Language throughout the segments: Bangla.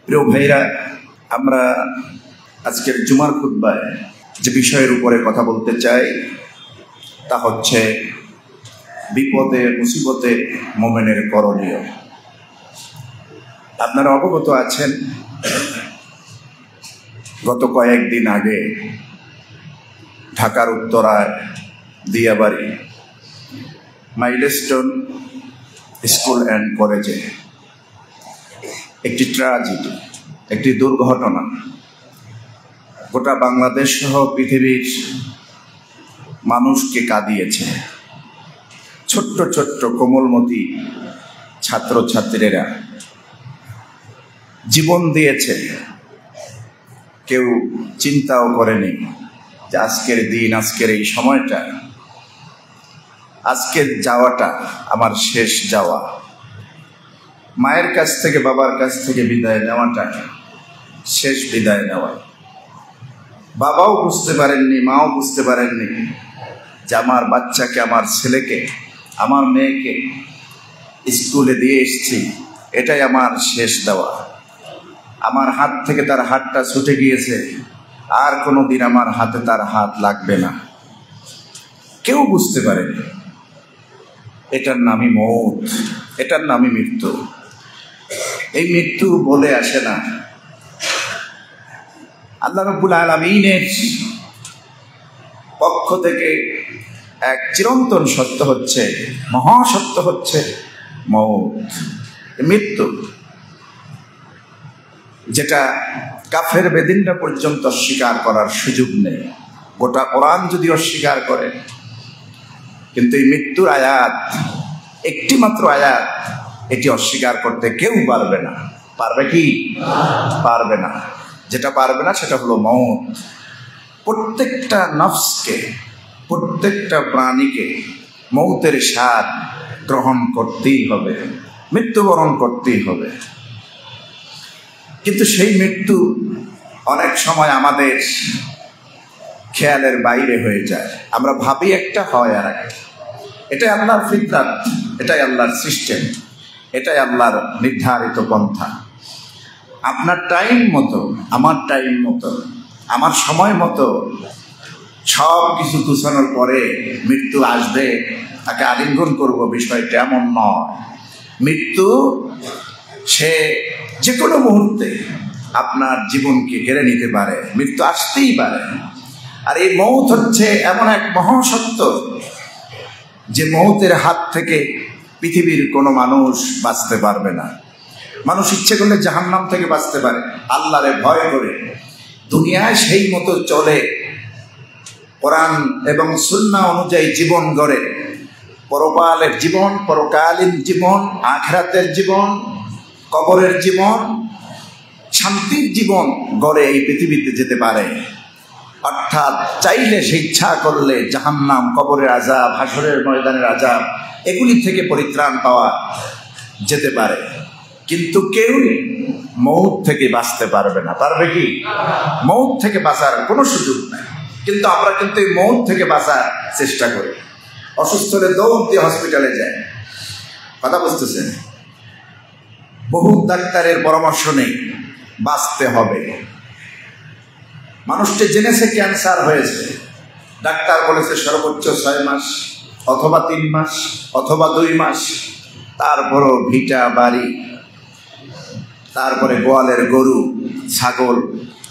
প্রিয় ভাইরা, আমরা আজকের জুমার খুতবায় যে বিষয়ের উপরে কথা বলতে চাই তা হচ্ছে বিপদে মুসিবতে মোমেনের করণীয়। আপনারা অবগত আছেন, গত কয়েকদিন আগে ঢাকার উত্তরায় দিয়াবাড়ি মাইলস্টোন স্কুল অ্যান্ড কলেজে একটি ট্র্যাজেডি, একটি দুর্ঘটনা গোটা বাংলাদেশ সহ পৃথিবীর মানুষকে কাঁদিয়েছে। ছোট্ট ছোট্ট কোমলমতি ছাত্রছাত্রীরা জীবন দিয়েছে। কেউ চিন্তাও করেনি যে আজকের দিন, আজকের এই সময়টা, আজকের যাওয়াটা আমার শেষ যাওয়া। মায়ের কাছ থেকে, বাবার কাছ থেকে বিদায় নেওয়াটা শেষ বিদায় নেওয়া। বাবাও বুঝতে পারেননি, মাও বুঝতে পারেননি যে আমার বাচ্চাকে, আমার ছেলেকে, আমার মেয়েকে স্কুলে দিয়ে এসেছি, এটাই আমার শেষ দেওয়া। আমার হাত থেকে তার হাতটা ছুটে গিয়েছে, আর কোনো দিন আমার হাতে তার হাত লাগবে না। কেউ বুঝতে পারেনি। এটার নামই মৌত, এটার নামই মৃত্যু। এই মৃত্যু বলে আসে না। আল্লাহ রাব্বুল আলামিনের পক্ষ থেকে এক চিরন্তন সত্য হচ্ছে, মহাসত্য হচ্ছে মৌত, মৃত্যু, যেটা কাফের বেদিনরা পর্যন্ত অস্বীকার করার সুযোগ নেই। গোটা কোরআন যদি অস্বীকার করে, কিন্তু এই মৃত্যুর আয়াত, একটি মাত্র আয়াত, এটি অস্বীকার করতে কেউ পারবে না। পারবে কি? পারবে না। যেটা পারবে না সেটা হলো মৌত। প্রত্যেকটা নফসকে, প্রত্যেকটা প্রাণীকে মৌতের স্বাদ গ্রহণ করতেই হবে, মৃত্যুবরণ করতেই হবে। কিন্তু সেই মৃত্যু অনেক সময় আমাদের খেয়ালের বাইরে হয়ে যায়। আমরা ভাবি একটা, হয় আর একটা। এটাই আল্লাহর ফিতরাত, এটাই আল্লাহর সিস্টেম, এটাই আল্লাহর নির্ধারিত পন্থা। আপনার টাইম মতো, আমার টাইম মতো, আমার সময় মতো সব কিছু গুছানোর পরে মৃত্যু আসবে, তাকে আলিঙ্গন করব, বিষয়টা এমন নয়। মৃত্যু সে যে কোনো মুহূর্তে আপনার জীবনকে কেড়ে নিতে পারে, মৃত্যু আসতেই পারে। আর এই মৌত হচ্ছে এমন এক মহাসত্য যে মৌতের হাত থেকে পৃথিবীর কোনো মানুষ বাঁচতে পারবে না। মানুষ ইচ্ছে করলে জাহান্নাম থেকে বাঁচতে পারে, আল্লাহরে ভয় করে দুনিয়ায় সেই মতো চলে, কোরআন এবং সুন্নাহ অনুযায়ী জীবন গড়ে, পরকালের জীবন, পরকালীন জীবন, আখিরাতের জীবন, কবরের জীবন, শান্তির জীবন গড়ে এই পৃথিবীতে যেতে পারে। অর্থাৎ চাইলে, সে ইচ্ছা করলে জাহান্নাম, কবরের আযাব, হাসরের ময়দানের আযাব, এগুলি থেকে পরিত্রাণ পাওয়া যেতে পারে। কিন্তু কেউ মৌত থেকে বাঁচতে পারবে না। পারবে কি? মৌত থেকে বাঁচার কোনো সুযোগ নাই। কিন্তু আমরা কিন্তু এই মৌত থেকে বাঁচার চেষ্টা করি। অসুস্থ হলে দৌড় দিয়ে হসপিটালে যায়। কথা বুঝতেছেন? বহু ডাক্তারের পরামর্শ নেই, বাঁচতে হবে। মানুষটি জেনেছে ক্যান্সার হয়েছে, ডাক্তার বলেছে সর্বোচ্চ 6 মাস অথবা 3 মাস অথবা 2 মাস। তারপরও ভিটা বাড়ি, তারপরে গোয়ালের গরু, ছাগল,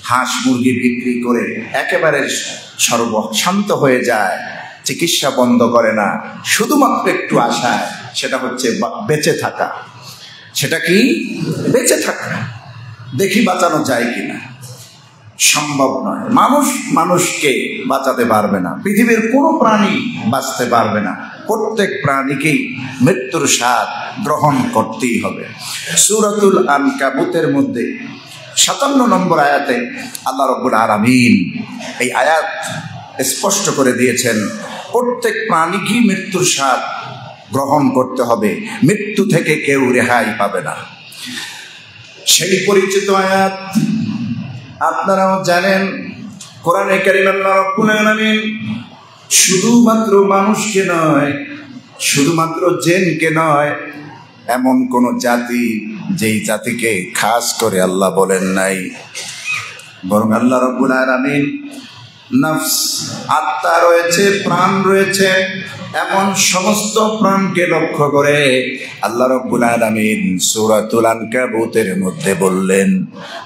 হাঁস, মুরগি বিক্রি করে একেবারে সর্বশান্ত হয়ে যায়, চিকিৎসা বন্ধ করে না, শুধুমাত্র একটু আশায়, সেটা হচ্ছে বেঁচে থাকা। সেটা কি? বেঁচে থাকা। দেখি বাঁচানো যায় কিনা। সম্ভব নয়। মানুষ মানুষকে বাঁচাতে পারবে না, পৃথিবীর কোনো প্রাণী বাঁচতে পারবে না। প্রত্যেক প্রাণীকেই মৃত্যুর স্বাদ গ্রহণ করতেই হবে। সূরাতুল আনকাবুতের মধ্যে 57 নম্বর আয়াতে আল্লাহ রাব্বুল আলামিন এই আয়াত স্পষ্ট করে দিয়েছেন, প্রত্যেক প্রাণীকেই মৃত্যুর স্বাদ গ্রহণ করতে হবে, মৃত্যু থেকে কেউ রেহাই পাবে না। সেই পরিচিত আয়াত আপনারাও জানেন। কোরআনে কারীম আল্লাহ রাব্বুল আলামিন শুধুমাত্র মানুষকে নয়, শুধুমাত্র জিনকে নয়, এমন কোন জাতি যেই জাতিকে খাস করে আল্লাহ বলেন নাই, বরং আল্লাহ রাব্বুল আলামিন নফস, আত্মা রয়েছে, প্রাণ রয়েছে, এমন সমস্ত প্রাণকে লক্ষ্য করে আল্লাহ রাব্বুল আলামিন সূরাতুল আনকাবুতের মধ্যে বললেন,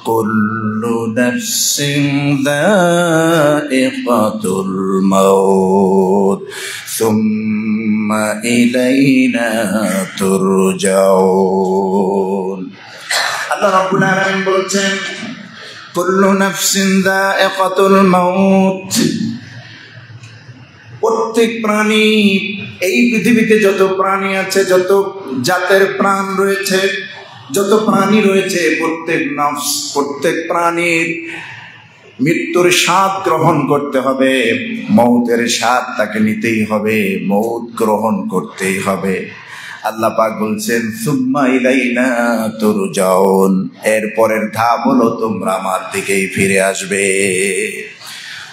কুল্লু নাফসিন যায়িকাতুল মাউত সুম্মা ইলাইনা তুরজাউন। আল্লাহ রাব্বুল আলামিন বলছেন, কুল্লু নাফসিন যায়িকাতুল মাউত, প্রত্যেক প্রাণী, এই পৃথিবীতে যত প্রাণী আছে, যত জাতের প্রাণ রয়েছে, যত প্রাণী রয়েছে, প্রত্যেক নফস, প্রত্যেক প্রাণীর মৃত্যুর স্বাদ গ্রহণ করতে হবে, মৌতের স্বাদ তাকে নিতেই হবে, মৌত গ্রহণ করতেই হবে। আল্লাহ পাক বলছেন, সুম্মা ইলাইনা তুরজাউন, এরপরের ধাপ হলো তোমরা আমার দিকেই ফিরে আসবে।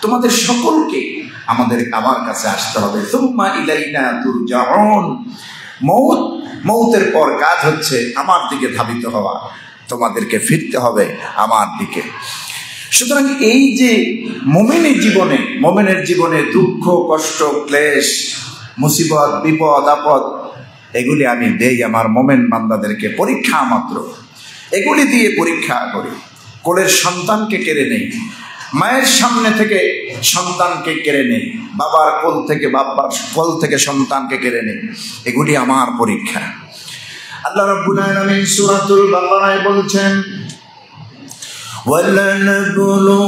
তোমাদের সকলকে আমার কাছে আসতে হবে। সুম্মা ইলাইনা তুরজাউন, মৌতের পর কাজ হচ্ছে আমার দিকে ধাবিত হওয়া, তোমাদেরকে ফিরতে হবে আমার দিকে। সুতরাং এই যে মোমেনের জীবনে দুঃখ, কষ্ট, ক্লেশ, মুসিবত, বিপদ, আপদ, এগুলি আমি দেই আমার মোমেন বান্দাদেরকে পরীক্ষা মাত্র। এগুলি দিয়ে পরীক্ষা করি। কোলের সন্তানকে কেড়ে নেই, মায়ের সামনে থেকে সন্তানকে কেড়ে নেই, বাবার কোল থেকে সন্তানকে কেড়ে নেই, এগুলি আমার পরীক্ষা। আল্লাহ রাব্বুল আলামিন সূরাতুল বাকারায় বলছেন,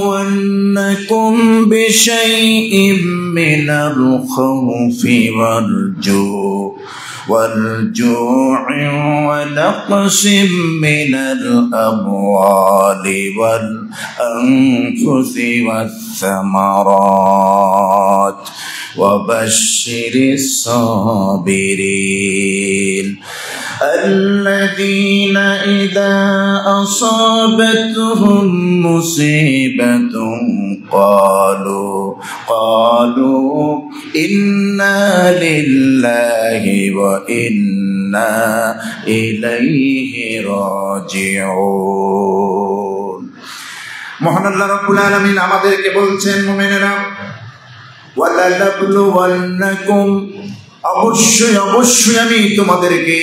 وَلَنَبْلُوَنَّكُمْ بِشَيْءٍ مِّنَ الْخَوْفِ وَالْجُوعِ وَنَقْصٍ مِّنَ الْأَمْوَالِ وَالْأَنفُسِ وَالثَّمَرَاتِ وَبَشِّرِ الصَّابِرِينَ الذين إذا أصابتهم مصيبة قالوا إنا لله وإنا إليه راجعون। মহান আল্লাহ রাব্বুল আলামিন আমাদেরকে বলছেন, মুমিনেরা, ওয়ালানাবলুওয়ান্নাকুম, অবশ্যই আমি তোমাদেরকে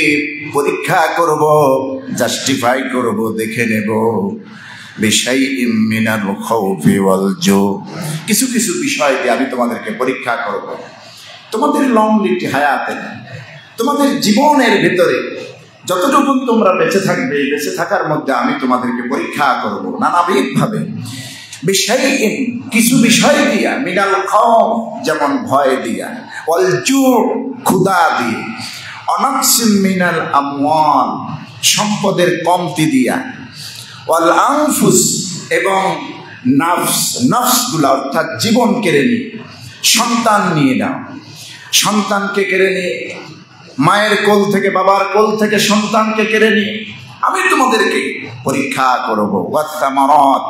পরীক্ষা করব, জাস্টিফাই করব, দেখে নেব। বিশাইইম মিনাল খাউফি ওয়াল জু, কিছু বিষয় দিয়ে আমি তোমাদেরকে পরীক্ষা করব। তোমাদের লংলিটি হায়াতে, তোমাদের জীবনের ভিতরে যতটুকু তোমরা বেঁচে থাকবে, বেঁচে থাকার মধ্যে আমি তোমাদেরকে পরীক্ষা করব নানাবিধভাবে। বিশাইইম, কিছু বিষয় দিয়া, মিনাল খাউফ, যেমন ভয় দিয়া, ওয়াল জু, ক্ষুধা দিয়ে, অনাকসিম মিনাল আমওয়াল, সম্পদের কমতি দিয়া, ওয়াল আনফুস, এবং নফসগুলা অর্থাৎ জীবন কেড়ে নিয়ে, সন্তান নিয়ে নাও, সন্তানকে কেড়ে নিয়ে, মায়ের কোল থেকে, বাবার কোল থেকে সন্তানকে কেড়ে নিয়ে আমি তোমাদেরকে পরীক্ষা করব। ওয়াত্তামারাত,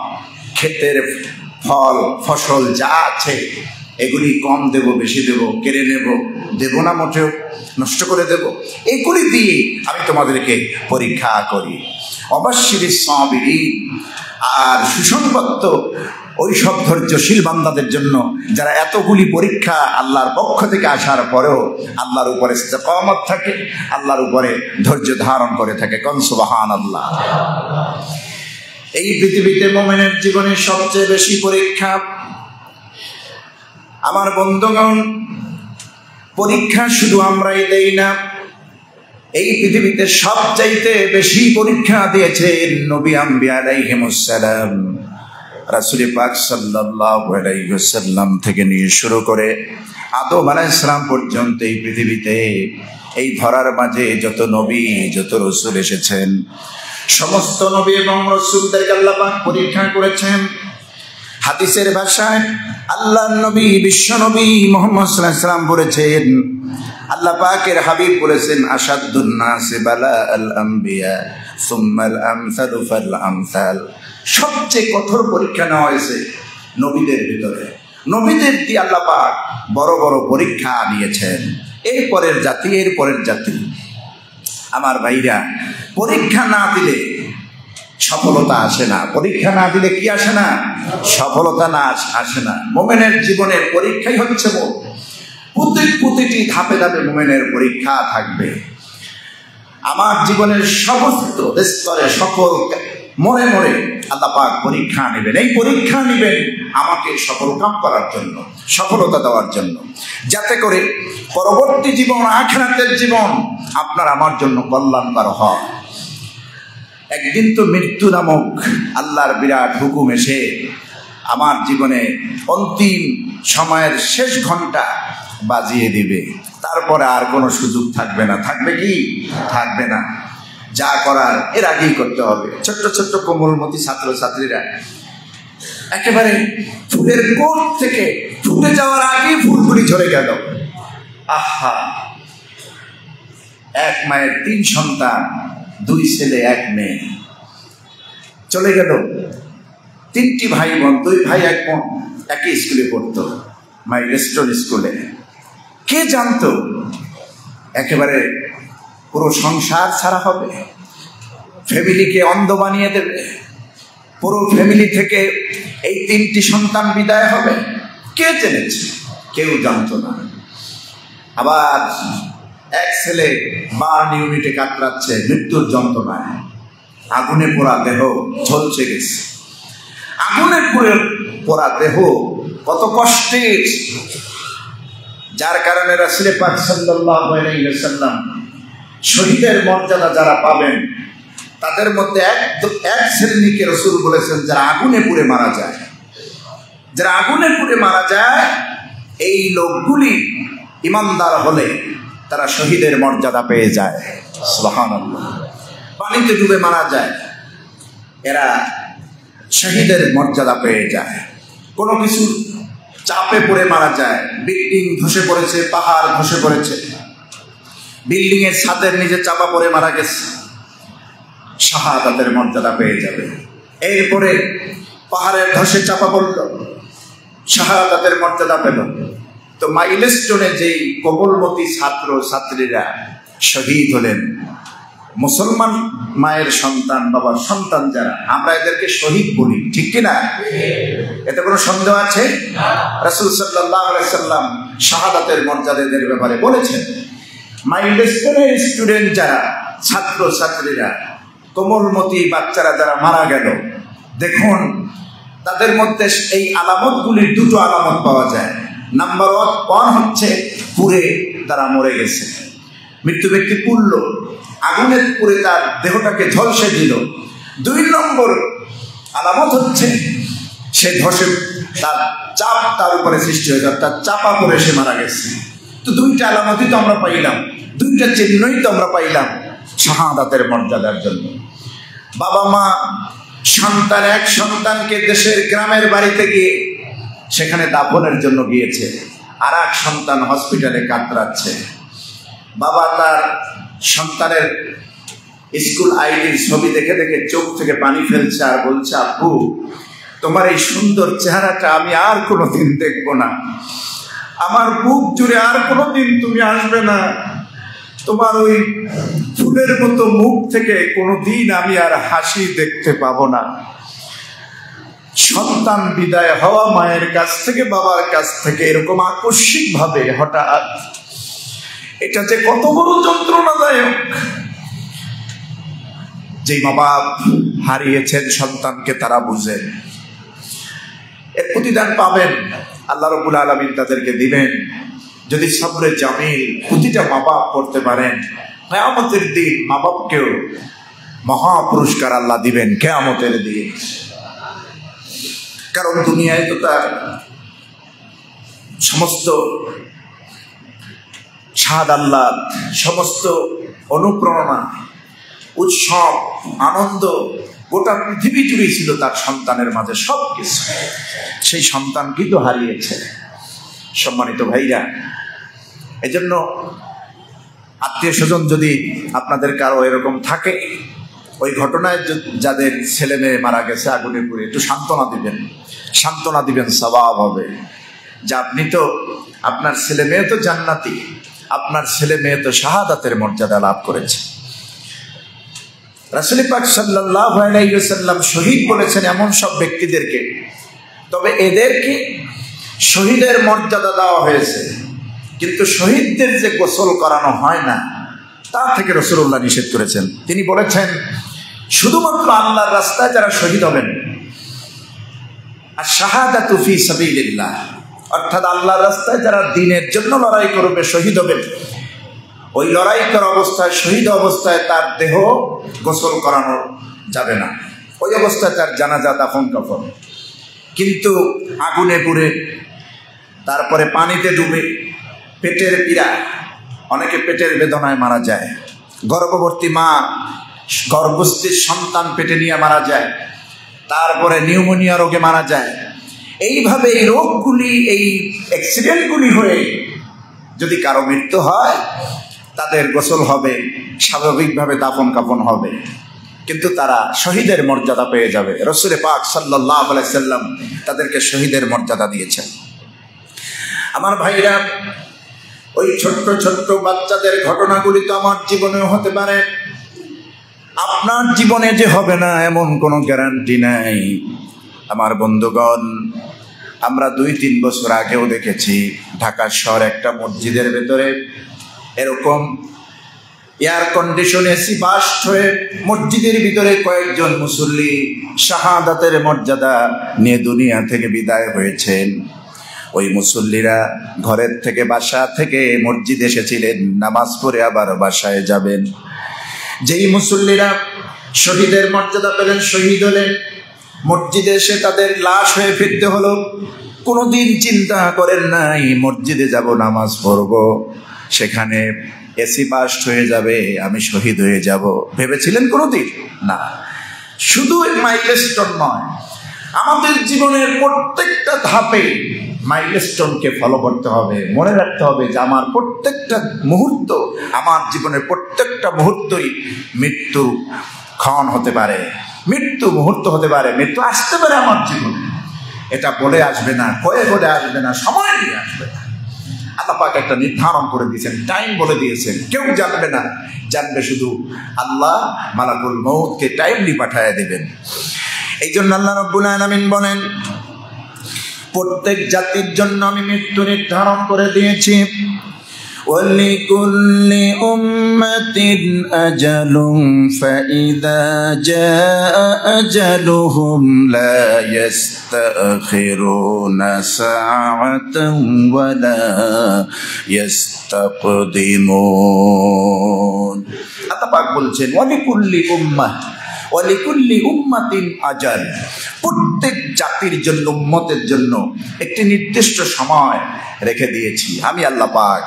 ক্ষেতের ফল ফসল যা আছে এগুলি কম দেব, বেশি দেব, কেড়ে নেব, দেব না মোটেও, নষ্ট করে দেব, এগুলি দিয়ে আমি তোমাদেরকে পরীক্ষা করি। অবাশশিরিস সাবিরিন, আর সুসংবাদ ওই সব ধৈর্যশীল বান্দাদের জন্য যারা এতগুলি পরীক্ষা আল্লাহর পক্ষ থেকে আসার পরেও আল্লাহর উপরে ইস্তেকামত থাকে, আল্লাহর উপরে ধৈর্য ধারণ করে থাকে। কোন সুবহানাল্লাহ। এই পৃথিবীতে মুমিনের জীবনে সবচেয়ে বেশি পরীক্ষা, আমার বন্ধুগণ, পরীক্ষা শুধু আমরাই দেই না, এই পৃথিবীতে সবচাইতে বেশি পরীক্ষা দিয়েছেন নবী আম্বিয়া আলাইহিমুস সালাম। রাসূল পাক সাল্লাল্লাহু আলাইহি ওয়াসাল্লাম থেকে নিয়ে শুরু করে আদম আলাইহিস সালাম পর্যন্ত এই পৃথিবীতে, এই ধরার মাঝে যত নবী, যত রাসূল এসেছেন, সমস্ত নবী এবং রাসূলদেরকে আল্লাহ পাক পরীক্ষা করেছেন। হাদিসের ভাষায় আল্লাহর নবী, বিশ্ব নবী মুহাম্মদ সাল্লাল্লাহু আলাইহি ওয়াসাল্লাম বলেছেন, আল্লাহ পাকের হাবিব বলেছেন, আশাদ্দুন নাসি বালাআল আম্বিয়া সুম্মাল আমসালু ফাল আমসাল, সবচেয়ে কঠোর পরীক্ষা নেওয়া হয়েছে নবীদের ভিতরে। নবীদের দিয়ে আল্লাহ পাক বড় বড় পরীক্ষা নিয়েছেন। এরপরের জাতি, এরপরের জাতি। আমার ভাইরা, পরীক্ষা না দিলে সফলতা আসে না। পরীক্ষা না দিলে কি আসে না? সফলতা না আসে না। মুমিনের জীবনের পরীক্ষাই হচ্ছে প্রতিটি ধাপে ধাপে মুমিনের পরীক্ষা থাকবে। আমার জীবনের সমস্ত স্তরে সকল মনে মনে আল্লাহ পাক পরীক্ষা নেবেন। এই পরীক্ষা নেবেন আমাকে সফল কাম করার জন্য, সফলতা দেওয়ার জন্য, যাতে করে পরবর্তী জীবন, আখিরাতের জীবন আপনার আমার জন্য কল্যাণকর হয়। একদিন তো মৃত্যু নামক আল্লাহর বিরাট হুকুম এসে আমার জীবনে অন্তিম সময়ের শেষ ঘন্টা বাজিয়ে দিবে। তারপরে আর কোনো সুযোগ থাকবে না। থাকবে কি? থাকবে না। যা করার এর আগেই করতে হবে। ছোট্ট ছোট্ট কোমলমতি ছাত্রছাত্রীরা একেবারে ফুলের কোট থেকে ফুটে যাওয়ার আগেই ফুলগুলি ঝরে গেল। আহা! এক মায়ের 3 সন্তান, 2 ছেলে 1 মেয়ে, চলে গেল। 3টি ভাই বোন, 2 ভাই 1 বোন একই স্কুলে পড়তো, মাইলস্টোন স্কুলে। কে জানতো একেবারে পুরো সংসার ছাড়া হবে, ফ্যামিলিকে অন্ধ বানিয়ে দেবে, পুরো ফ্যামিলি থেকে এই 3টি সন্তান বিদায় হবে? কে জেনেছে? কেউ জানতো না। আবার এক ছেলে বার্ন ইউনিটে কাতরাচ্ছে মৃত্যুর যন্ত্রণায়, আগুনে পোড়া দেহ ঝলসে গেছে। আগুনে পোড়া দেহ কত কষ্টের, যার কারণে রাসূল পাক সাল্লাল্লাহু আলাইহি ওয়াসাল্লাম শহীদের মর্যাদা যারা পাবেন তাদের মধ্যে এক শ্রেণীকে রাসূল বলেছেন যারা আগুনে পুড়ে মারা যায়। যারা আগুনে পুড়ে মারা যায় এই লোকগুলি ইমানদার হলে তারা শহীদের মর্যাদা পেয়ে যায়। সুবহানাল্লাহ। পানিতে ডুবে মারা যায়, এরা শহীদের মর্যাদা পেয়ে যায়। কোনো কিছু চাপে পড়ে মারা যায়, বিল্ডিং ধসে পড়েছে, পাহাড় ধসে পড়েছে, বিল্ডিং এর ছাদের নিচে চাপা পড়ে মারা গেছে, শাহাদাতের মর্যাদা পেয়ে যাবে। এরপরে পাহাড়ের ধসে চাপা পড়ল, শাহাদাতের মর্যাদা পেল। তো মাইলস্টোনে যেই কোমলমতি ছাত্র ছাত্রীরা শহীদ হলেন, মুসলমান মায়ের সন্তান, বাবার সন্তান যারা, আমরা এদেরকে শহীদ বলি, ঠিক কিনা? এতে কোনো সন্দেহ আছে? রাসূল সাল্লাল্লাহু আলাইহি সাল্লাম শাহাদাতের মর্যাদা এদের ব্যাপারে বলেছেন। মাইলস্টোনের স্টুডেন্ট যারা, ছাত্র ছাত্রীরা, কোমলমতি বাচ্চারা যারা মারা গেল, দেখুন তাদের মধ্যে এই আলামতগুলির 2টো আলামত পাওয়া যায়। নাম্বার 1 হচ্ছে পুড়ে তারা মরে গেছে। মৃত্যু ব্যক্তি পুড়ল, আগুনে পুড়ে তার দেহটাকে ঝলসে দিল। 2 নম্বর আলামত হচ্ছে সে ধসে তার চাপ তার উপরে সৃষ্টি হয়ে যায়, তার চাপা পড়ে সে মারা গেছে। তো 2টা আলামতই তো আমরা পাইলাম, 2টা চিহ্নই তো আমরা পাইলাম শাহাদাতের মর্যাদার জন্য। বাবা মা সন্তান, এক সন্তানকে দেশের গ্রামের বাড়িতে গিয়ে সেখানে দাফনের জন্য গিয়েছে, আর এক সন্তান হসপিটালে কাতরাচ্ছে। বাবা তার সন্তানের স্কুল আইডির ছবি দেখে দেখে চোখ থেকে পানি ফেলছে আর বলছে, আব্বু তোমার এই সুন্দর চেহারাটা আমি আর কোনোদিন দেখবো না, আমার বুক জুড়ে আর কোনোদিন তুমি আসবে না, তোমার ওই ফুলের মতো মুখ থেকে কোনোদিন আমি আর হাসি দেখতে পাবো না। সন্তান বিদায় হওয়া মায়ের কাছ থেকে, বাবার কাছ থেকে এরকম আকস্মিক ভাবে হঠাৎ, এটা যে কত বড় যন্ত্রণাদায়ক। যে মা বাপ হারিয়েছেন সন্তানকে তারা বুঝেন, এর প্রতিদান পাবেন, আল্লাহ রাব্বুল আলামিন তাদেরকে দিবেন যদি সবরে জামিল প্রতিটা মা বাপ করতে পারেন। কিয়ামতের দিন মা বাপকেও মহা পুরস্কার আল্লাহ দিবেন কিয়ামতের দিন। কারণ দুনিয়ায় তো তার সমস্ত স্বাদ আহ্লাদ, সমস্ত অনুপ্রেরণা, উৎসব, আনন্দ গোটা পৃথিবী জুড়ে ছিল তার সন্তানের মাঝে, সব কিছু। সেই সন্তান কিন্তু হারিয়েছে। সম্মানিত ভাইরা, এজন্য আত্মীয় স্বজন যদি আপনাদের কারো এরকম থাকে, ওই ঘটনায় যাদের ছেলে মেয়ে মারা গেছে আগুনে পুড়ে, একটু সান্ত্বনা দিবেন, সান্ত্বনা দিবেন, সওয়াব হবে যে আপনি তো, আপনার ছেলে মেয়ে তো জান্নাতি, আপনার ছেলে মেয়ে তো শাহাদাতের মর্যাদা লাভ করেছে। রাসূল পাক সাল্লাল্লাহু আলাইহি ওয়াসাল্লাম শহীদ বলেছেন এমন সব ব্যক্তিদেরকে, তবে এদেরকে শহীদের মর্যাদা দেওয়া হয়েছে, কিন্তু শহীদদের যে গোসল করানো হয় না তা থেকে রাসূলুল্লাহ নিষেধ করেছেন। তিনি বলেছেন শুধুমাত্র আল্লাহর রাস্তায় যারা শহীদ হবেন, আর শাহাদাতু ফি সাবিলিল্লাহ, অর্থাৎ আল্লাহর রাস্তায় যারা দ্বীনের জন্য লড়াই করবে, শহীদ হবেন, ওই লড়াই করা অবস্থায়, শহীদ অবস্থায় তার দেহ গোসল করানো যাবে না, ওই অবস্থায় তার জানাজা দাফন কাফন। কিন্তু আগুনে পুড়ে, তারপরে পানিতে ডুবে, পেটের পীড়া, অনেকে পেটের বেদনায় মারা যায়, গর্ভবতী মা গর্ভস্থির সন্তান পেটে নিয়ে মারা যায়, তারপরে নিউমোনিয়া রোগে মারা যায়। এইভাবে এই রোগগুলি, এই অ্যাক্সিডেন্টগুলি হয়ে যদি কারো মৃত্যু হয়, তাদের গোসল হবে, স্বাভাবিকভাবে দাফন কাফন হবে, কিন্তু তারা শহীদের মর্যাদা পেয়ে যাবে। রাসূল পাক সাল্লাল্লাহু আলাইহি সাল্লাম তাদেরকে শহীদের মর্যাদা দিয়েছেন। আমার ভাইরা, ওই ছোট্ট ছোট্ট বাচ্চাদের ঘটনাগুলি তো আমার জীবনেও হতে পারে, আপনার জীবনে যে হবে না এমন কোনো গ্যারান্টি নাই। আমার বন্ধুগণ, আমরা 2-3 বছর আগেও দেখেছি ঢাকা শহর একটা মসজিদের ভেতরে এরকম এয়ার কন্ডিশন এসি বাস্ট হয়ে মসজিদের ভিতরে কয়েকজন মুসল্লি শাহাদাতের মর্যাদা নিয়ে দুনিয়া থেকে বিদায় হয়েছেন। ওই মুসল্লিরা ঘরের থেকে, বাসা থেকে মসজিদে এসেছিলেন, নামাজ পড়ে আবার বাসায় যাবেন। যেই মুসল্লিরা শহীদের মর্যাদা পেলেন, শহীদ হলেন, মসজিদে এসে তাদের লাশ হয়ে ফিরতে হলো। কোনোদিন চিন্তা করেন নাই মসজিদে যাব, নামাজ পড়ব, সেখানে এসি বাস্ট হয়ে যাবে, আমি শহীদ হয়ে যাব, ভেবেছিলেন কোনোদিন? না। শুধু মাইলস্টোন নয়, আমাদের জীবনের প্রত্যেকটা ধাপে মাইলস্টোনকে ফলো করতে হবে, মনে রাখতে হবে যে আমার প্রত্যেকটা মুহূর্ত, আমার জীবনের প্রত্যেকটা মুহূর্তই মৃত্যু ক্ষণ হতে পারে, মৃত্যু মুহূর্ত হতে পারে, মৃত্যু আসতে পারে আমার জীবনে। এটা বলে আসবে না, কয়ে বলে আসবে না, সময় নিয়ে আসবে না। আল্লাহ পাক একটা নির্ধারণ করে দিয়েছেন, টাইম বলে দিয়েছেন, কেউ জানবে না, জানবে শুধু আল্লাহ। মালাকুল মউতকে টাইমলি পাঠায় দেবেন। এই জন্য আল্লাহ রাব্বুল আলামিন বলেন, প্রত্যেক জাতির জন্য আমি মৃত্যু নির্ধারণ করে দিয়েছি। وَلِكُلِّ أُمَّةٍ أَجَلٌ فَإِذَا جَاءَ أَجَلُهُمْ لَا يَسْتَأْخِرُونَ سَاعَةً وَلَا يَسْتَقْدِمُونَ। আল্লাহ পাক বলছেন ওয়ালিকুল্লি উম্মাহ, ওয়ালিকুল্লি উম্মাতিন আজাল, প্রত্যেক জাতির জন্য, উম্মতের জন্য একটি নির্দিষ্ট সময় রেখে দিয়েছি আমি আল্লাহ পাক,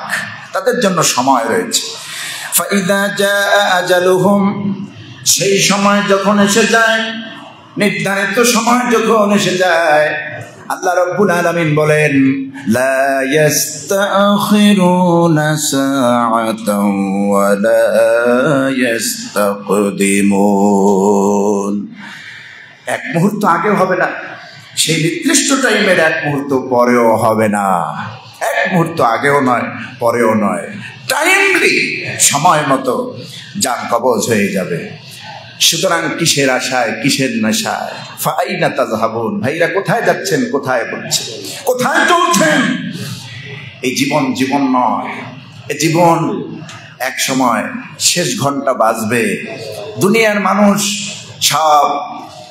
তাদের জন্য সময় রয়েছে। ফাইদা জাআ আজালুহুম, সেই সময় যখন এসে যায়, নির্ধারিত সময় যখন এসে যায়, আল্লাহ রাব্বুল আলামিন বলেন লা ইস্তাখিরুনা সাআতাও ওয়া লা ইস্তাকদিমুন। এক মুহূর্ত আগেও হবে না, সেই নির্দিষ্ট টাইমের এক মুহূর্ত পরেও হবে না, এক মুহূর্ত আগেও নয়, পরেও নয়, টাইমলি, সময় মতো জান কবজ হয়ে যাবে। সুতরাং কিসের আশায়, কিসের নেশায়? ফাইনা তাযহাবুন, ভাইরা কোথায় যাচ্ছেন, কোথায় বলছেন, কোথায় চলছেন? এই জীবন জীবন নয়, এই জীবন এক সময় শেষ ঘন্টা বাজবে। দুনিয়ার মানুষ সব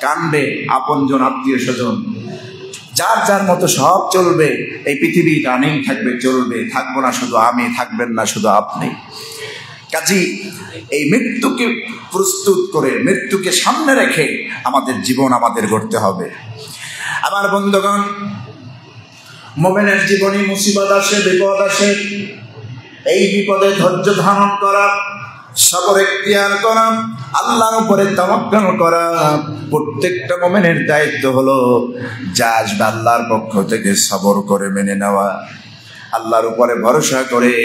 কান্দে, আপনজন, আত্মীয় স্বজন, যার যার মতো সব চলবে। এই পৃথিবী রানিং থাকবে, চলবে, থাকবো না শুধু আমি, থাকবেন না শুধু আপনি। কাজী এই মৃত্যুকে প্রস্তুত করে, মৃত্যুকে সামনে রেখে আমাদের জীবন আমাদের গড়তে হবে। আমার বন্ধুগণ, মুমিনের জীবনে মুসিবত আসে, বিপদ আসে, এই বিপদে ধৈর্য ধারণ করা, সবর ইখতিয়ার করা, আল্লাহর উপরে তাওয়াক্কুল করা প্রত্যেকটা মুমিনের দায়িত্ব হলো। যা আসবে আল্লাহর পক্ষ থেকে সবর করে মেনে নেওয়া, আল্লাহর উপরে ভরসা করে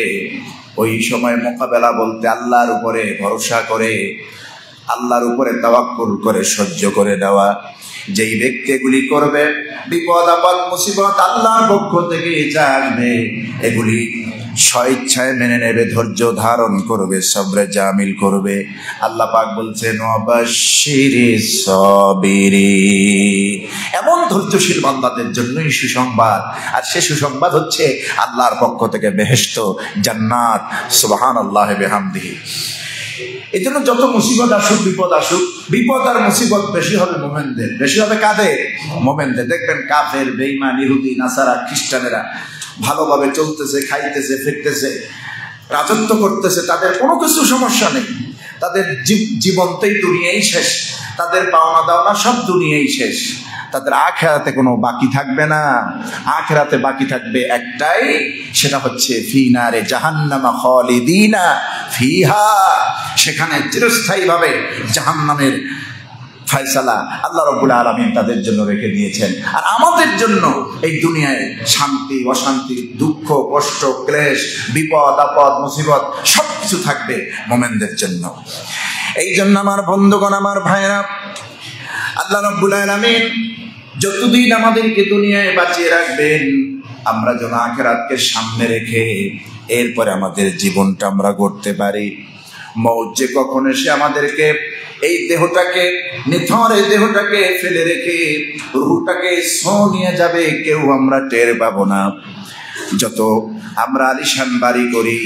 ওই সময় মোকাবেলা বলতে আল্লাহর উপরে ভরসা করে, আল্লাহর উপরে তাওয়াক্কুল করে সহ্য করে দেওয়া। যেই ব্যক্তি এগুলি করবে, বিপদ আপদ মুসিবত আল্লাহর পক্ষ থেকে যা আসবে এগুলি স্বেচ্ছায় মেনে নেবে, ধৈর্য ধারণ করবে, সবরে জামিল করবে। আল্লাহ পাক বলছেন ওয়াবাশশিরিস সাবিরিন, এমন ধৈর্যশীল বান্দাদের জন্যই সুসংবাদ। আর সে সুসংবাদ হচ্ছে আল্লাহর পক্ষ থেকে বেহেশত, জান্নাত। সুবহানাল্লাহি বিহামদিহি। এই জন্য যত মুসিবত আসুক, বিপদ আসুক, বিপদ আর মুসিবত বেশি হবে মোমেনদের। বেশি হবে কাদের? মোমেনদের। দেখবেন কাফের, বেঈমান, ইহুদি, নাসারা, খ্রিস্টানেরা ভালোভাবে চলতেছে, খাইতেছে, ফিরতেছে, রাজত্ব করতেছে, তাদের কোনো কিছু সমস্যা নেই। তাদের জীবনটাই দুনিয়াই শেষ, তাদের পাওনা দাওনা সব দুনিয়াই শেষ। তাদের আখিরাতে কোনো বাকি থাকবে না। আখিরাতে বাকি থাকবে একটাই, সেটা হচ্ছে ফি নারে জাহান্নামা খালিদিনা ফিহা, সেখানে চিরস্থায়ীভাবে জাহান্নামের ফয়সালা আল্লাহ রাব্বুল আলামিন তাদের জন্য রেখে দিয়েছেন। আর আমাদের জন্য এই দুনিয়ায় শান্তি, অশান্তি, দুঃখ, কষ্ট, ক্লেশ, বিপদ আপদ, মুসিবত সবকিছু থাকবে মোমেনদের জন্য। এই জন্য আমার বন্ধুগণ, আমার ভাইরা, আল্লাহ রাব্বুল আলামিন যতদিন আমাদেরকে দুনিয়ায় বাঁচিয়ে রাখবেন, আমরা যেন আখিরাতকে সামনে রেখে এরপরে আমাদের জীবনটা আমরা গড়তে পারি। মৌত যে কখন এসে আমাদেরকে এই দেহটাকে, নিথর এই দেহটাকে ফেলে রেখে রূহটাকে ছো নিয়ে যাবে, কেউ আমরা টের পাবো না। যত আমরা আলিশান বাড়ি করি,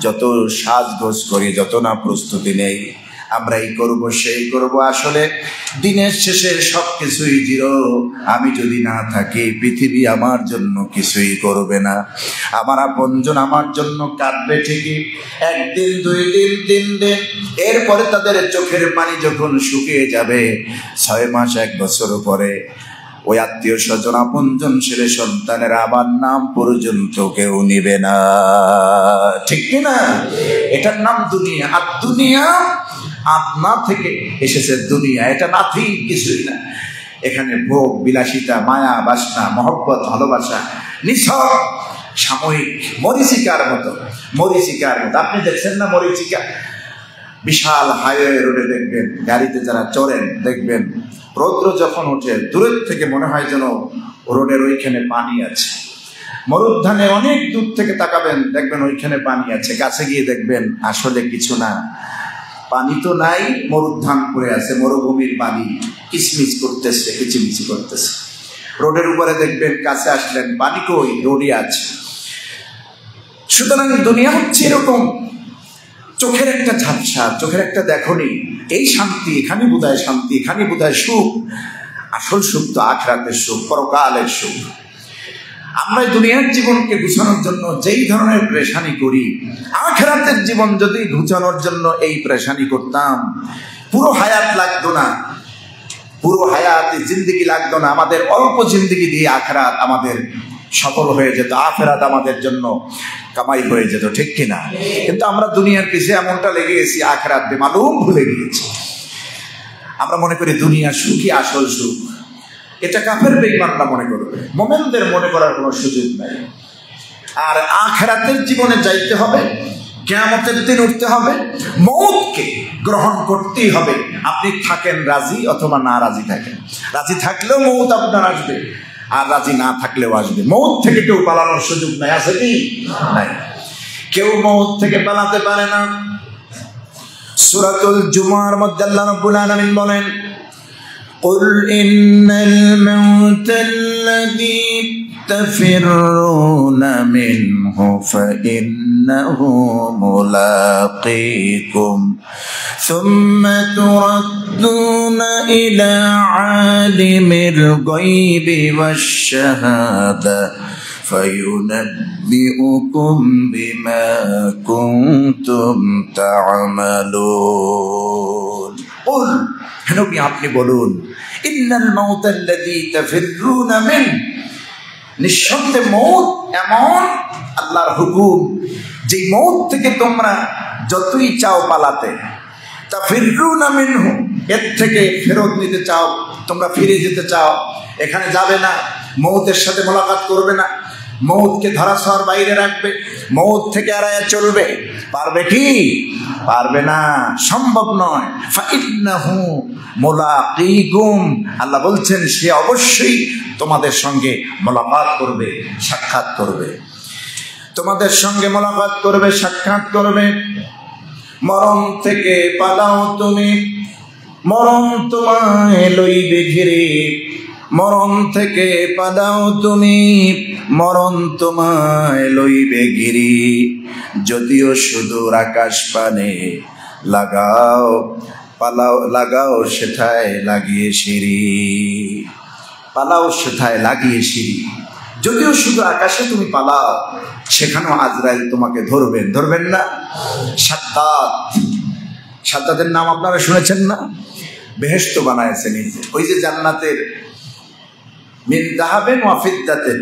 যত সাজগোজ করি, যত না প্রস্তুতি নেই, আমরা এই করব সেই করব, আসলে দিনের শেষে সব কিছুই জিরো। আমি যদি না থাকি পৃথিবী আমার জন্য কিছুই করবে না। আমার আপনজন আমার জন্য কাঁদবে ঠিকই, একদিন, 2 দিন, 3 দিন, এরপরে তাদের চোখের পানি যখন শুকিয়ে যাবে, 6 মাস, 1 বছর পরে ওই আত্মীয় স্বজন, আপনজন, ছেলে সন্তানের আবার নাম পর্যন্ত কেউ নিবে না। ঠিক কিনা? এটার নাম দুনিয়া। আর দুনিয়া আপনা থেকে এসেছে দুনিয়া, এটা নাথিং, কিছুই না। এখানে ভোগ, বিলাসিতা, মায়া, বাসনা, মহব্বত, ভালোবাসা নিছক সাময়িক, মরিচিকার মতো। মরিচিকার মতো আপনি দেখছেন না মরিচিকা? বিশাল হাইওয়ে রোডে দেখবেন, গাড়িতে যারা চড়েন দেখবেন, রৌদ্র যখন ওঠে দূরের থেকে মনে হয় যেন রোডের ওইখানে পানি আছে। মরুদ্যানে অনেক দূর থেকে তাকাবেন, দেখবেন ওইখানে পানি আছে। কাছে গিয়ে দেখবেন আসলে কিছু না, পানি তো নাই, মরুদ্যান পড়ে আছে, মরুভূমির পানি কিচমিচ করতেছে, কিচিমিচি করতেছে। রোডের উপরে দেখবেন, কাছে আসলেন পানি কই, রোডই আছে। সুতরাং দুনিয়া হচ্ছে এরকম, চোখের একটা ঝাপসা, চোখের একটা দেখনি। এই শান্তি, এখানে বোধহয় শান্তি, এখানে বোধহয় সুখ। আসল সুখ তো আখিরাতের সুখ, পরকালের সুখ। আমরা দুনিয়ার জীবনকে গুছানোর জন্য যেই ধরনের পেরেশানি করি, আখিরাতের জীবন যদি গুছানোর জন্য এই পেরেশানি করতাম, পুরো হায়াত লাগতো না, পুরো হায়াতে জিন্দেগি লাগতো না। আমাদের অল্প জিন্দেগি দিয়ে আখিরাত আমাদের সফল হয়ে যেত, আখিরাত আমাদের জন্য কামাই হয়ে যেত। ঠিক কিনা? কিন্তু আমরা দুনিয়ার পিছে এমনটা লেগে গেছি, আখিরাত বেমালুম ভুলে গিয়েছি। আমরা মনে করি দুনিয়া সুখই আসল সুখ। এটা কাফের বেঈমানরা মনে করবে, মোমেনদের মনে করার কোনো সুযোগ নাই। আর আখিরাতের জীবনে যাইতে হবে, কিয়ামতের দিন উঠতে হবে, মৌতকে গ্রহণ করতেই হবে। আপনি থাকেন রাজি অথবা না রাজি থাকেন, রাজি থাকলেও মৌত আপনার আসবে, আর রাজি না থাকলেও আসবে। মৌত থেকে কেউ পালানোর সুযোগ নাই, আছে কি? নাই। কেউ মৌত থেকে পালাতে পারে না। সূরাতুল জুমার মধ্যে আল্লাহ রাব্বুল আলামিন বলেন, قل إن الموت الذي تفرون منه فإنه ملاقيكم ثم تردون إلى عالم الغيب والشهادة فينبئكم بما كنتم تعملون قل নবী আপনি বলুন, ইন্নাল মাউতাল্লাযী তাফিররুনা মিন, নিঃসন্দেহে মৌত এমন আল্লাহর হুকুম, যে মৌত থেকে তোমরা যতই চাও পালাতে, তাফিররুনা মিনহু, এর থেকে ফেরত নিতে চাও, তোমরা ফিরে যেতে চাও, এখানে যাবে না, মৌতের সাথে মোলাকাত করবে না, মৌতকে ধরাছোঁয়ার বাইরে রাখবে, মৌত থেকে এড়ায়া চলবে, পারবে কি? পারবে না, সম্ভব নয়। ফাইন্নাহু মুলাকীকুম, আল্লাহ বলছেন সে অবশ্যই তোমাদের সঙ্গে মোলাকাত করবে, সাক্ষাৎ করবে। তোমাদের সঙ্গে মোলাকাত করবে, সাক্ষাৎ করবে। মরণ থেকে পালাও তুমি, মরণ তোমায় লইবে ঘিরে। মরণ থেকে পালাও তুমি, মরণ তোমায় লইবে ঘিরে। যদিও সুদূর আকাশ পানে লাগাও পালাও, লাগাও সেথায় লাগিয়ে সিঁড়ি। পালাও সেথায় লাগিয়ে সিঁড়ি। যদিও শুধু আকাশে তুমি পালাও, সেখানেও আজরাইল তোমাকে ধরবেন, ধরবেন না? সাদ্দাত, সাদ্দাতের নাম আপনারা শুনেছেন না? বেহেশত বানায়ছে নিজে। ওই যে জান্নাতের মিন যাহাবিন ওয়া ফিদ্দাতিন,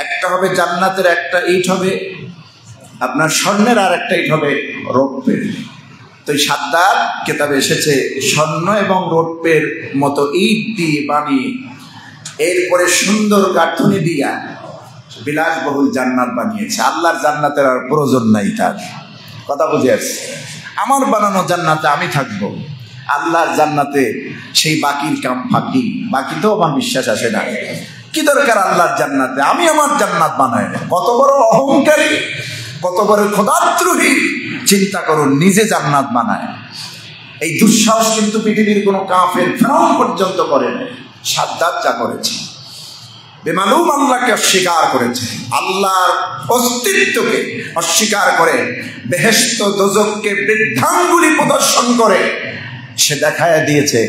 একটা হবে জান্নাতের, একটা ইট হবে আপনার স্বর্ণের, আর একটা ইট হবে রৌপ্যের। তো এই সাদ্দাত কিতাবে এসেছে স্বর্ণ এবং রৌপ্যের মতো ইট দিয়ে বানিয়ে, এরপরে সুন্দর গাঁথনি দিয়া বিলাসবহুল জান্নাত বানিয়েছে। আল্লাহর জান্নাতের আর প্রয়োজন নাই তার। কথা বুঝে আসছে? আমার বানানো জান্নাতে আমি থাকবো, আল্লাহর জান্নাতে সেই বাকির কাম ফাঁকি। বাকিতেও আমার বিশ্বাস আসে না। কি দরকার আল্লাহর জান্নাতে? আমি আমার জান্নাত বানাই না। কত বড় অহংকারী, কত বড় খোদাদ্রোহী! চিন্তা করুন, নিজে জান্নাত বানায়। এই দুঃসাহস কিন্তু পৃথিবীর কোনো কাফের ফেরাউন পর্যন্ত করে না। সাদ্দাত যা করেছে, বেমালুম আল্লাহকে অস্বীকার করেছে, আল্লাহর অস্তিত্বকে অস্বীকার করে, বেহেশত দোজখকে বৃদ্ধাঙ্গুলি প্রদর্শন করে সে দেখায় দিয়েছে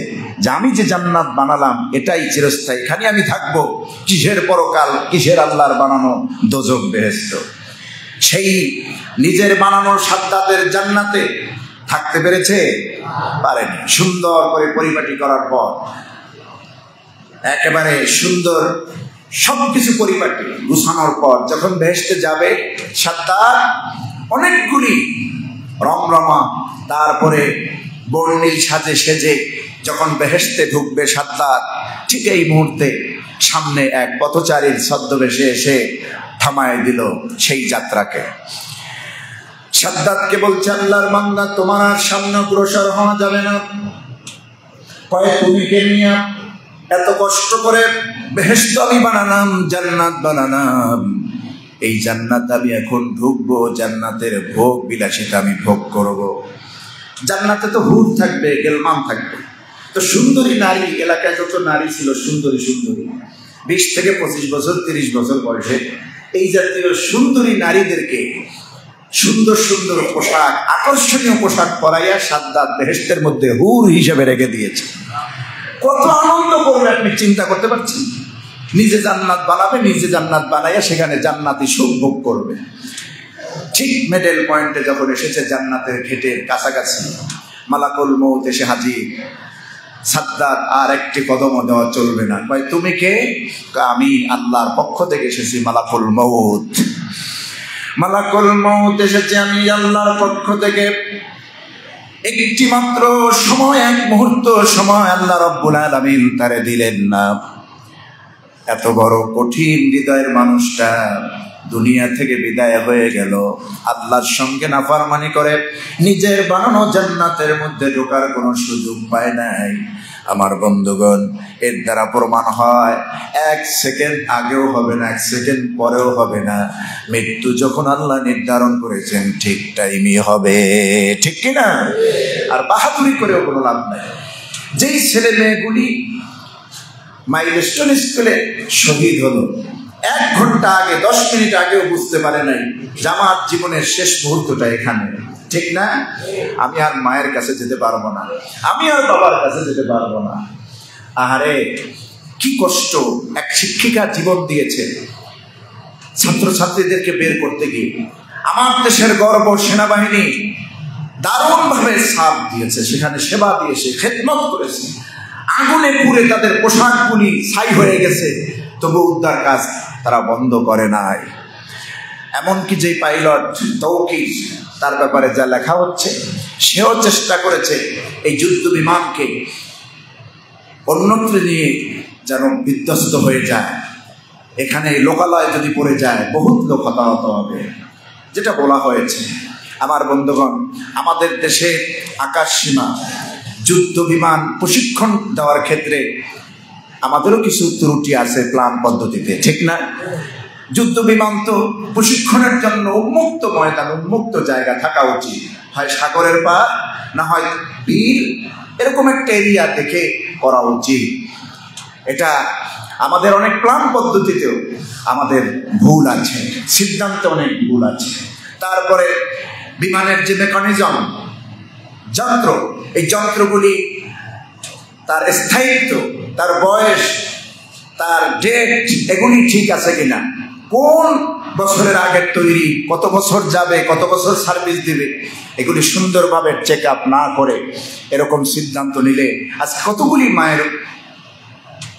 যে আমি যে জান্নাত বানালাম এটাই চিরস্থায়ী, এখানে আমি থাকবো। কিসের পরকাল, কিসের আল্লাহর বানানো দোজখ বেহেশত? সেই নিজের বানানো সাদ্দাতের জান্নাতে থাকতে পেরেছে? পারেনি। সুন্দর করে পরিপাটি করার পর, একেবারে সুন্দর সবকিছু পরিপাটি গুছানোর পর যখন বেহেশতে যাবে সাদ্দাত, অনেকগুলি রমরমা তারপরে বর্ণিল সাজে সেজে যখন বেহেশতে ঢুকবে সাদ্দাত, ঠিক এই মুহূর্তে সামনে এক পথচারীর ছদ্মবেশে এসে থামায় দিল সেই যাত্রাকে। সাদ্দাতকে বলছে, আল্লাহর বান্দা, তোমার আর সামনে অগ্রসর হওয়া যাবে না। কয়, তুমি কে নিয়া এত কষ্ট করে বেহেশত আমি বানালাম, জান্নাত বানালাম, এই জান্নাত আমি এখন ঢুকবো, জান্নাতের ভোগ বিলাসিতা আমি ভোগ করব। জান্নাতে তো হুর থাকবে, গেলমান থাকবে। তো সুন্দরী নারী, এলাকায় যত নারী ছিল সুন্দরী সুন্দরী, 20 থেকে 25 বছর 30 বছর বয়সে এই জাতীয় সুন্দরী নারীদেরকে সুন্দর সুন্দর পোশাক, আকর্ষণীয় পোশাক পরাইয়া সাদ্দাত বেহেশতের মধ্যে হুর হিসেবে রেখে দিয়েছে। কত আনন্দ করবে আপনি চিন্তা করতে পারছেন? নিজে জান্নাত বানাবে, নিজে জান্নাত বানাইয়া সেখানে জান্নাতি সুখ ভোগ করবে। ঠিক মিডল পয়েন্টে যখন এসেছে, জান্নাতের গেটের কাছাকাছি, মালাকুল মউত এসে হাজির। সাদ্দাত আর একটি কদমও দেওয়া চলবে না। ভাই, তুমি কে? আমি আল্লাহর পক্ষ থেকে এসেছি, মালাকুল মউত। মালাকুল মউত এসেছে আমি আল্লাহর পক্ষ থেকে। একটি মাত্র সময়, এক মুহূর্ত সময় আল্লাহ রাব্বুল আলামিন তারে দিলেন না। এত বড় কঠিন হৃদয়ের মানুষটা দুনিয়া থেকে বিদায় হয়ে গেল, আল্লাহর সঙ্গে নাফরমানি করে নিজের বানানো জান্নাতের মধ্যে ঢোকার কোনো সুযোগ পায় নাই। আমার বন্ধুগণ, এর দ্বারা প্রমাণ হয় 1 সেকেন্ড আগেও হবে না, 1 সেকেন্ড পরেও হবে না। মৃত্যু যখন আল্লাহ নির্ধারণ করেছেন ঠিক টাইমই হবে, ঠিক কিনা? আর বাহাদুরি করেও কোনো লাভ নাই। যেই ছেলে মেয়েগুলি মাইলস্টোন স্কুলে শহীদ হলো, 1 ঘন্টা আগে, 10 মিনিট আগেও বুঝতে পারে নাই জামাত জীবনের শেষ মুহূর্তটা এখানে, ঠিক না? আমি আর মায়ের কাছে যেতে পারবো না, আমি আর বাবার কাছে যেতে পারবো না। আহারে কি কষ্ট! এক শিক্ষিকা জীবন দিয়েছে ছাত্রছাত্রীদেরকে বের করতে গিয়ে। আমার দেশের গর্ব সেনাবাহিনী দারুণভাবে সাথ দিয়েছে, সেখানে সেবা দিয়েছে, খেদমত করেছে। আগুনে পুড়ে তাদের পোশাকগুলি ছাই হয়ে গেছে, তবু উদ্ধার কাজ তারা বন্ধ করে নাই। এমনকি যে পাইলট তৌকির, তার ব্যাপারে যা লেখা হচ্ছে, সেও চেষ্টা করেছে এই যুদ্ধ বিমানকে অন্যত্র নিয়ে যেন বিধ্বস্ত হয়ে যায়। এখানে লোকালয় যদি পড়ে যায় বহুত লোক হতাহত হবে, যেটা বলা হয়েছে। আমার বন্ধুগণ, আমাদের দেশে আকাশ সীমা যুদ্ধ বিমান প্রশিক্ষণ দেওয়ার ক্ষেত্রে আমাদেরও কিছু ত্রুটি আছে প্ল্যান পদ্ধতিতে, ঠিক না? যুদ্ধ বিমান তো প্রশিক্ষণের জন্য উন্মুক্ত ময়দান, উন্মুক্ত জায়গা থাকা উচিত, হয় সাগরের পার না হয় বিল, এরকম একটা এরিয়া দেখে করা উচিত। এটা আমাদের অনেক প্ল্যান পদ্ধতিতেও আমাদের ভুল আছে, সিদ্ধান্তে অনেক ভুল আছে। তারপরে বিমানের যে মেকানিজম, যন্ত্র, এই যন্ত্রগুলি তার স্থায়িত্ব, তার বয়স, তার ডেট, এগুলি ঠিক আছে কিনা, কোন বছরের আগের তৈরি, কত বছর যাবে, কত বছর সার্ভিস দিবে, এগুলি সুন্দরভাবে চেক আপ না করে এরকম সিদ্ধান্ত নিলে আজ কতগুলি মায়ের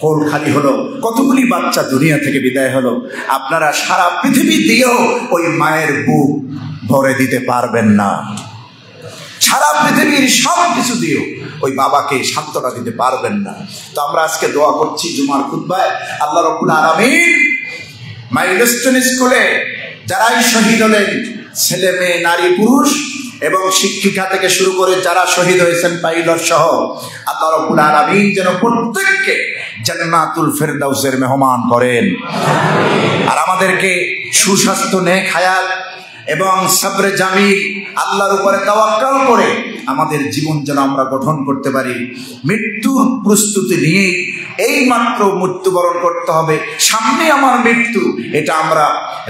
কোল খালি হলো, কতগুলি বাচ্চা দুনিয়া থেকে বিদায় হলো। আপনারা সারা পৃথিবী দিয়েও ওই মায়ের বুক ভরে দিতে পারবেন না, সারা পৃথিবীর সব কিছু দিয়েও ওই বাবাকে সান্ত্বনা দিতে পারবেন না। তো আমরা আজকে দোয়া করছি জুমার খুতবায়, আল্লাহ রাব্বুল আলামিন মাইলস্টোন স্কুলে যারাই শহীদ হলেন, ছেলে মেয়ে, নারী পুরুষ এবং শিক্ষিকা থেকে শুরু করে যারা শহীদ হয়েছেন পাইলট সহ, আল্লাহ রাব্বুল আলামিন যেন প্রত্যেককে জান্নাতুল ফেরদাউসের মেহমান করেন। আর আমাদেরকে সুস্বাস্থ্য, নেক হায়াত এবং সবরে জামিল, আল্লাহর উপরে তাওয়াক্কুল করে আমাদের জীবন যেন আমরা গঠন করতে পারি। মৃত্যুর প্রস্তুতি নিয়ে এই মাত্র মৃত্যুবরণ করতে হবে, সামনে আমার মৃত্যু, এটা আমরা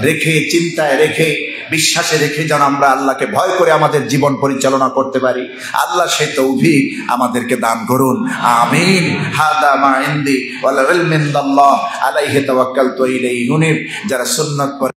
রেখে, চিন্তায় রেখে, বিশ্বাসে রেখে যেন আমরা আল্লাহকে ভয় করে আমাদের জীবন পরিচালনা করতে পারি। আল্লাহ সেই তৌফিক আমাদেরকে দান করুন, আমিন। হাদা মা ইনদি ওয়াল ইলমু ইনদাল্লাহ আলাইহি তাওয়াক্কালতু ইলাইহি উনীব। যারা সুন্নাত